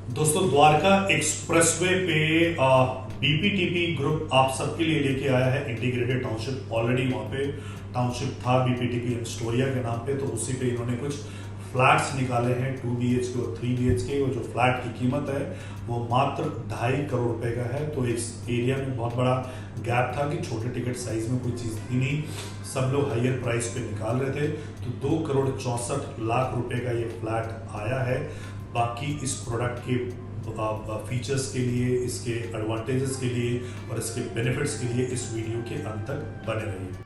दोस्तों, द्वारका एक्सप्रेसवे पे BPTP group आप सबके लिए लेके आया है इंटीग्रेटेड टाउनशिप। ऑलरेडी वहां पे टाउनशिप था बीपीटीपी एस्टोरिया के नाम पे, तो उसी पे इन्होंने कुछ फ्लैट्स निकाले हैं 2 BHK और 3 BHK। और जो फ्लैट की कीमत है वो मात्र 2.5 करोड़ रुपए का है। तो इस एरिया में बहुत बड़ा गैप था कि छोटे टिकट साइज में कोई चीज़ थी नहीं, सब लोग हायर प्राइस पे निकाल रहे थे। तो 2 करोड़ 64 लाख रुपए का ये फ्लैट आया है। बाकी इस प्रोडक्ट के फीचर्स के लिए, इसके एडवांटेजेस के लिए और इसके बेनिफिट्स के लिए इस वीडियो के अंत तक बने रहिए।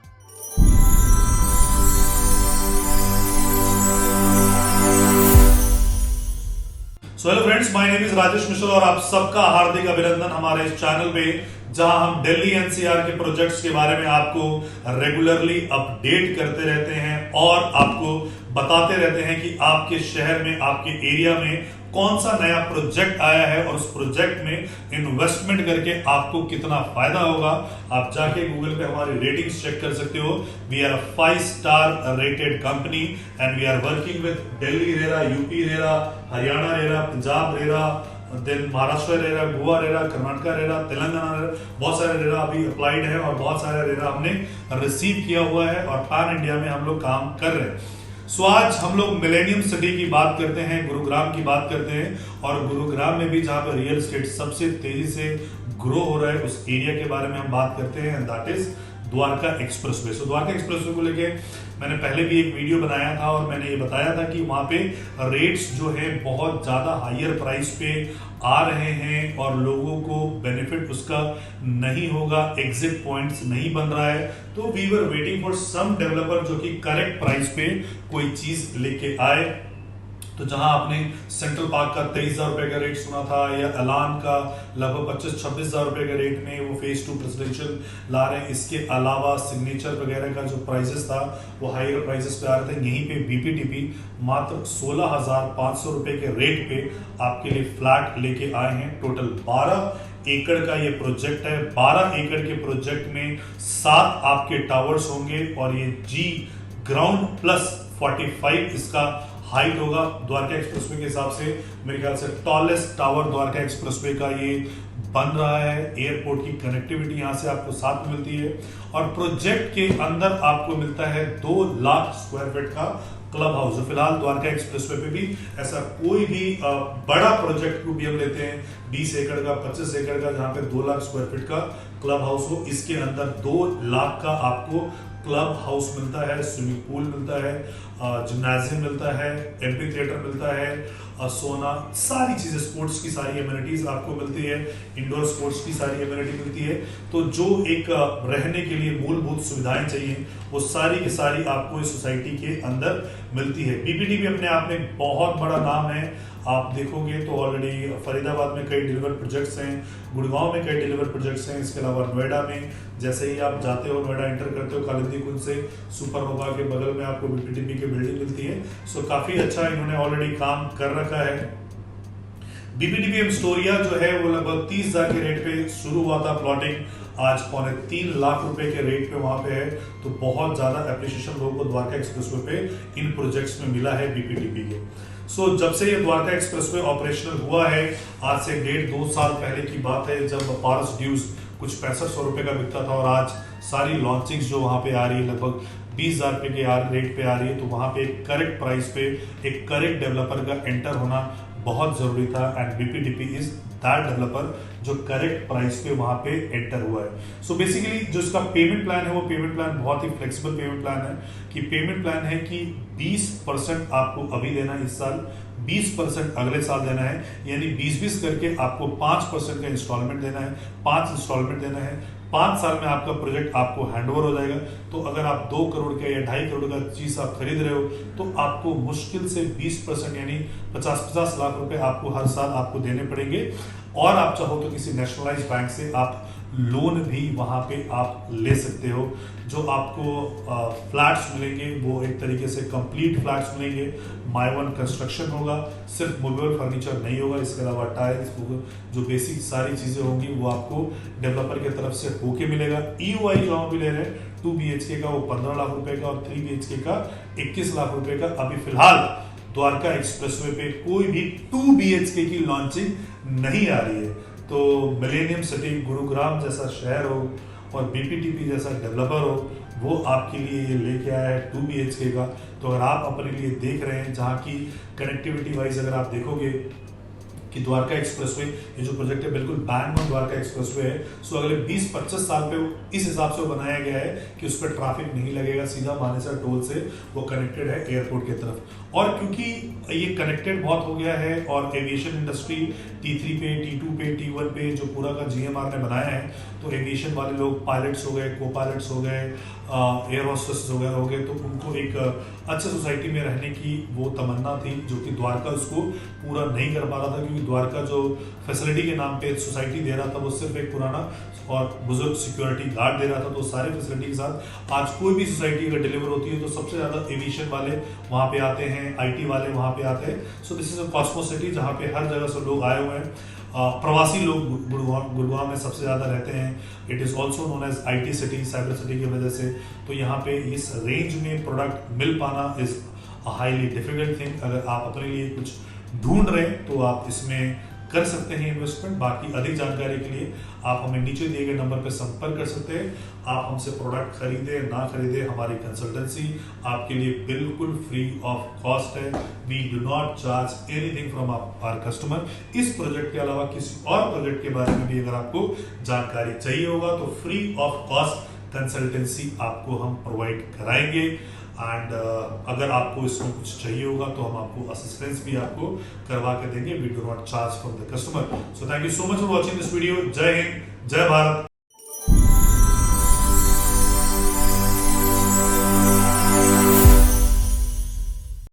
So hello friends, my name is Rajesh Mishra और आप सबका हार्दिक अभिनंदन हमारे इस चैनल पे, जहां हम दिल्ली एनसीआर के प्रोजेक्ट्स के बारे में आपको रेगुलरली अपडेट करते रहते हैं और आपको बताते रहते हैं कि आपके शहर में, आपके एरिया में कौन सा नया प्रोजेक्ट आया है और उस प्रोजेक्ट में इन्वेस्टमेंट करके आपको कितना फायदा होगा। आप जाके गूगल पे हमारी रेटिंग्स चेक कर सकते हो। We are a 5 star rated company and we are working with Delhi RERA, UP RERA, Haryana RERA, Punjab RERA, then Maharashtra RERA, Goa RERA, Karnataka RERA, Telangana RERA. बहुत सारे रेरा अभी अप्लाइड है और बहुत सारे रेरा हमने रिसीव किया हुआ है और पैन इंडिया में हम लोग काम कर रहे हैं। सो आज हम लोग मिलेनियम सिटी की बात करते हैं, गुरुग्राम की बात करते हैं और गुरुग्राम में भी जहां पर रियल एस्टेट सबसे तेजी से ग्रो हो रहा है उस एरिया के बारे में हम बात करते हैं, and that is Dwarka expressway. So Dwarka expressway को लेके मैंने पहले भी एक वीडियो बनाया था और मैंने ये बताया था कि वहां पे रेट्स जो है बहुत ज्यादा हायर प्राइस पे आ रहे हैं और लोगों को बेनिफिट उसका नहीं होगा, एग्जिट पॉइंट्स नहीं बन रहा है। तो we were waiting for some developer जो कि करेक्ट प्राइस पे कोई चीज लेके आए। तो जहां आपने सेंट्रल पार्क का 23,000 रुपए का रेट सुना था, या एलान का लगभग 25-26,000 रुपए के रेट में वो फेज 2 प्रेसिडेंशियल ला रहे हैं। इसके अलावा सिग्नेचर वगैरह का जो प्राइसेस था वो हायर प्राइसेस पे आ रहे थे। यहीं पे बीपीटीपी मात्र 16,500 रुपए के रेट पे आपके लिए फ्लैट लेके आए हैं। टोटल 12 एकड़ का ये प्रोजेक्ट है। 12 एकड़ के प्रोजेक्ट में 7 आपके टावर्स होंगे और ये जी ग्राउंड प्लस 45 इसका हाइट होगा। द्वारका एक्सप्रेसवे के हिसाब से मेरे ख्याल से टॉलेस्ट टावर द्वारका एक्सप्रेसवे का ये बन रहा है। एयरपोर्ट की कनेक्टिविटी यहां से आपको साथ में मिलती है और प्रोजेक्ट के अंदर आपको मिलता है 2 लाख स्क्वायर फीट का क्लब हाउस। जो फिलहाल द्वारका एक्सप्रेसवे पे भी ऐसा कोई भी बड़ा प्रोजेक्ट को भी हम लेते हैं 20 एकड़ का, 25 एकड़ का, जहां पे 2 लाख स्क्वायर फीट का क्लब हाउस हो, इसके अंदर 2 लाख का आपको क्लब हाउस मिलता है, स्विमिंग पूल मिलता है, जिम्नाजियम मिलता है, एम्पी थिएटर मिलता है, सोना, सारी चीजें, स्पोर्ट्स की सारी एमिनिटीज आपको मिलती है, इंडोर स्पोर्ट्स की सारी एमिनिटी मिलती है। तो जो एक रहने के लिए मूलभूत सुविधाएं चाहिए वो सारी की सारी आपको इस सोसाइटी के अंदर मिलती है। बीपीटीपी अपने आप में बहुत बड़ा नाम है। आप देखोगे तो ऑलरेडी फरीदाबाद में कई डिलीवर प्रोजेक्ट्स हैं, गुड़गांव में कई डिलीवर प्रोजेक्ट्स हैं। इसके अलावा नोएडा में जैसे ही आप जाते हो, नोएडा एंटर करते हो, कालिंदी कुंज से सुपरनोवा के बगल में आपको बीपीटीपी की बिल्डिंग मिलती है। सो काफी अच्छा इन्होंने ऑलरेडी काम कर रखा है। बीपीटीपी एस्टोरिया जो है वो लगभग 30,000 के रेट पे शुरू हुआ था प्लॉटिंग, आज 3.25 लाख रुपए के रेट पे वहां पे है। तो बहुत ज्यादा एप्रिसिएशन लोगों को द्वारका एक्सप्रेसवे पे इन प्रोजेक्ट्स में मिला है बीपीटीपी के। सो जब से ये द्वारका एक्सप्रेसवे ऑपरेशनल हुआ है, आज से 1.5-2 साल पहले की बात है, जब पारस ड्यूज कुछ 6500 रुपए का बिकता था और आज सारी लॉन्चिंग्स जो वहां पे आ रही है लगभग 20,000 रुपए के रेट पे आ रही है। तो वहां पे एक करेक्ट प्राइस पे एक करेक्ट डेवलपर का एंटर होना बहुत जरूरी था and BPTP is that developer जो करेक्ट प्राइस पे वहां पे एंटर हुआ है। सो बेसिकली जो इसका पेमेंट प्लान है वो पेमेंट प्लान बहुत ही फ्लेक्सिबल पेमेंट प्लान है कि पेमेंट प्लान है कि 20% आपको अभी देना है इस साल, 20% अगले साल देना है, यानी 20-20 करके आपको 5% का इंस्टॉलमेंट देना है, 5 इंस्टॉलमेंट देना है। 5 साल में आपका प्रोजेक्ट आपको हैंडओवर हो जाएगा। तो अगर आप 2 करोड़ का या 2.5 करोड़ का चीज आप खरीद रहे हो तो आपको मुश्किल से 20% यानी 50-50 लाख रुपए आपको हर साल आपको देने पड़ेंगे। और आप चाहो तो किसी नेशनलाइज बैंक से आप लोन भी वहां पे आप ले सकते हो। जो आपको फ्लैट्स मिलेंगे वो एक तरीके से कंप्लीट फ्लैट्स मिलेंगे, माय वन कंस्ट्रक्शन होगा, सिर्फ मूवेबल फर्नीचर नहीं होगा, इसके अलावा टाइल्स, जो बेसिक सारी चीजें होंगी वो आपको डेवलपर की तरफ से होके मिलेगा। ईओआई जो हम भी ले रहे हैं 2 BHK का वो 15 लाख रुपए का और 3 BHK का 21 लाख रुपए का अभी फिलहाल द्वारका एक्सप्रेसवे पे कोई भी 2 BHK की लॉन्चिंग नहीं आ रही है। तो मिलेनियम सिटी, गुरुग्राम जैसा शहर हो और BPTP जैसा डेवलपर हो, वो आपके लिए ये लेके आया है 2 BHK का। तो अगर आप अपने लिए देख रहे हैं, जहाँ की कनेक्टिविटी वाइज अगर आप देखोगे कि द्वारका एक्सप्रेसवे, ये जो प्रोजेक्ट है बिल्कुल बैंग ऑन द्वारका एक्सप्रेसवे है। सो अगले 20-25 साल पे इस हिसाब से वो बनाया गया है कि उस पर ट्रैफिक नहीं लगेगा, सीधा मानेसर टोल से वो कनेक्टेड है एयरपोर्ट की तरफ। और क्योंकि ये कनेक्टेड बहुत हो गया है और एविएशन इंडस्ट्री T3 पे, T2 पे, T1 पे जो पूरा का GMR ने बनाया है, तो एविएशन वाले लोग पायलट्स हो गए, को पायलट्स हो गए, एयर होस्टेस वगैरह हो गए, तो उनको एक अच्छे सोसाइटी में रहने की वो तमन्ना थी, जो कि द्वारका उसको पूरा नहीं कर पा रहा था। क्योंकि द्वारका जो फैसिलिटी के नाम पे सोसाइटी दे रहा था, वो सिर्फ एक पुराना और बुजुर्ग सिक्योरिटी गार्ड दे रहा था। तो सारे फैसिलिटी के साथ आज कोई भी सोसाइटी अगर डिलीवर होती है, तो सबसे ज्यादा एविएशन वाले वहां पे आते हैं, IT वाले वहां पे आते हैं। So this is a Cosmo city, जहाँ पे हर जगह से लोग आए हुए हैं। प्रवासी लोग गुड़गांव में सबसे ज्यादा रहते हैं। It is also known as IT city, cyber city की वजह से। तो यहाँ पे इस रेंज में प्रोडक्ट मिल पाना इज हाईली डिफिकल्ट थिंग। अगर आप अपने लिए कुछ ढूंढ रहे हैं तो आप इसमें कर सकते हैं इन्वेस्टमेंट। बाकी अधिक जानकारी के लिए आप हमें नीचे दिए गए नंबर पर संपर्क कर सकते हैं। आप हमसे प्रोडक्ट खरीदे ना खरीदे, हमारी कंसल्टेंसी आपके लिए बिल्कुल फ्री ऑफ कॉस्ट है। We do not charge anything from our customer. इस प्रोजेक्ट के अलावा किसी और प्रोजेक्ट के बारे में भी अगर आपको जानकारी चाहिए होगा, तो फ्री ऑफ कॉस्ट कंसल्टेंसी आपको हम प्रोवाइड कराएंगे। एंड अगर आपको इसमें कुछ चाहिए होगा तो हम आपको असिस्टेंस भी आपको करवा के देंगे। We do not charge for the customer. So thank you so much for watching this video. जय हिंद, जय भारत।